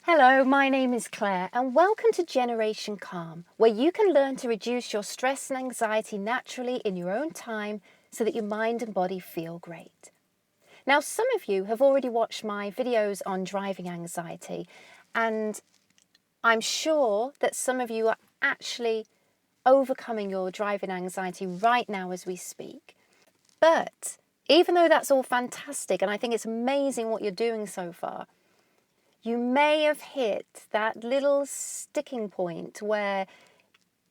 Hello, my name is Claire and welcome to Generation Calm, where you can learn to reduce your stress and anxiety naturally in your own time so that your mind and body feel great. Now, some of you have already watched my videos on driving anxiety, and I'm sure that some of you are actually overcoming your driving anxiety right now as we speak. But even though that's all fantastic, and I think it's amazing what you're doing so far, you may have hit that little sticking point where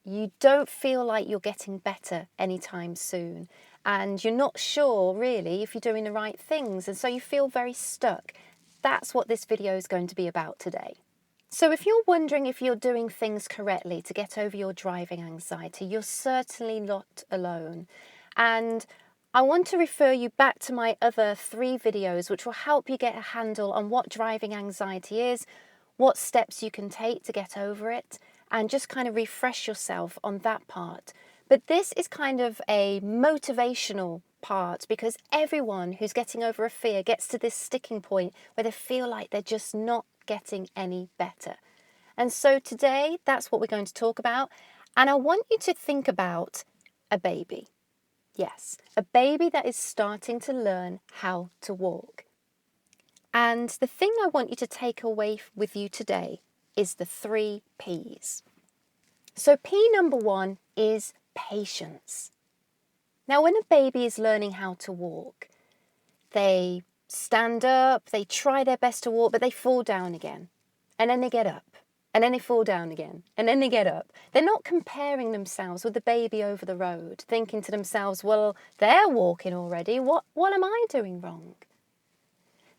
you don't feel like you're getting better anytime soon, and you're not sure really if you're doing the right things, and so you feel very stuck. That's what this video is going to be about today. So if you're wondering if you're doing things correctly to get over your driving anxiety, you're certainly not alone. And I want to refer you back to my other 3 videos, which will help you get a handle on what driving anxiety is, what steps you can take to get over it, and just kind of refresh yourself on that part. But this is kind of a motivational part, because everyone who's getting over a fear gets to this sticking point where they feel like they're just not getting any better. And so today, that's what we're going to talk about. And I want you to think about a baby. Yes, a baby that is starting to learn how to walk. And the thing I want you to take away with you today is the 3 P's. So P number 1 is patience. Now, when a baby is learning how to walk, they stand up, they try their best to walk, but they fall down again. And then they get up. And then they fall down again, and then they get up. They're not comparing themselves with the baby over the road, thinking to themselves, well, they're walking already. What am I doing wrong?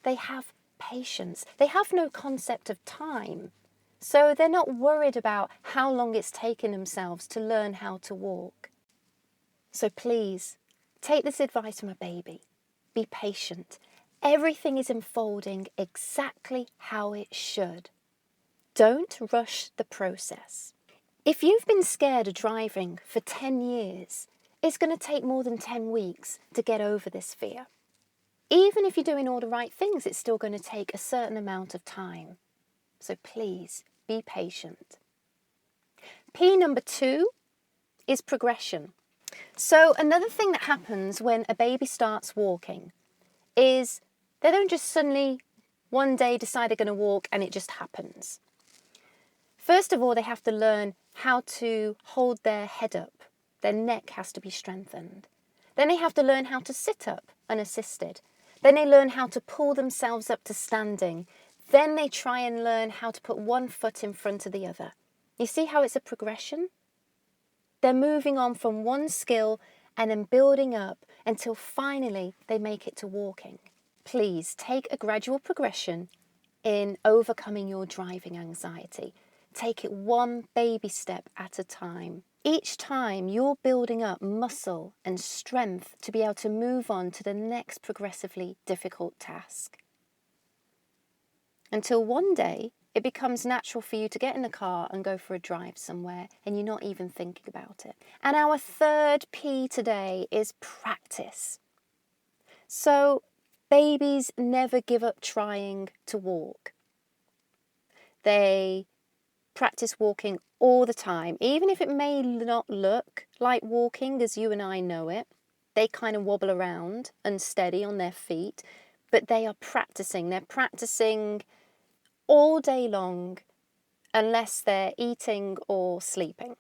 They have patience. They have no concept of time. So they're not worried about how long it's taken themselves to learn how to walk. So please, take this advice from a baby. Be patient. Everything is unfolding exactly how it should. Don't rush the process. If you've been scared of driving for 10 years, it's going to take more than 10 weeks to get over this fear. Even if you're doing all the right things, it's still going to take a certain amount of time. So please be patient. P number 2 is progression. So another thing that happens when a baby starts walking is they don't just suddenly one day decide they're going to walk and it just happens. First of all, they have to learn how to hold their head up. Their neck has to be strengthened. Then they have to learn how to sit up unassisted. Then they learn how to pull themselves up to standing. Then they try and learn how to put one foot in front of the other. You see how it's a progression? They're moving on from one skill and then building up until finally they make it to walking. Please take a gradual progression in overcoming your driving anxiety. Take it one baby step at a time. Each time you're building up muscle and strength to be able to move on to the next progressively difficult task. Until one day it becomes natural for you to get in the car and go for a drive somewhere and you're not even thinking about it. And our 3rd P today is practice. So babies never give up trying to walk. They practice walking all the time, even if it may not look like walking as you and I know it. They kind of wobble around unsteady on their feet, but they are practicing. They're practicing all day long unless they're eating or sleeping.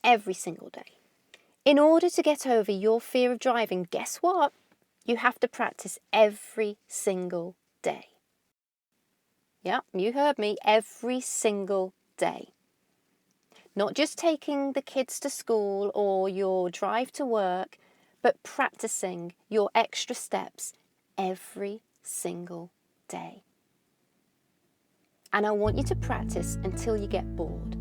Every single day. In order to get over your fear of driving, guess what? You have to practice every single day. Yeah, you heard me, every single day. Not just taking the kids to school or your drive to work, but practicing your extra steps every single day. And I want you to practice until you get bored.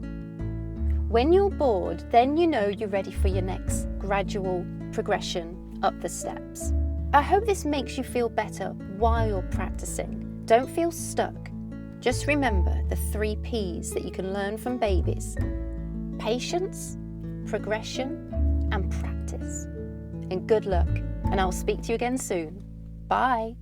When you're bored, then you know you're ready for your next gradual progression up the steps. I hope this makes you feel better while you're practicing. Don't feel stuck. Just remember the 3 P's that you can learn from babies: patience, progression, and practice. And good luck, and I'll speak to you again soon. Bye.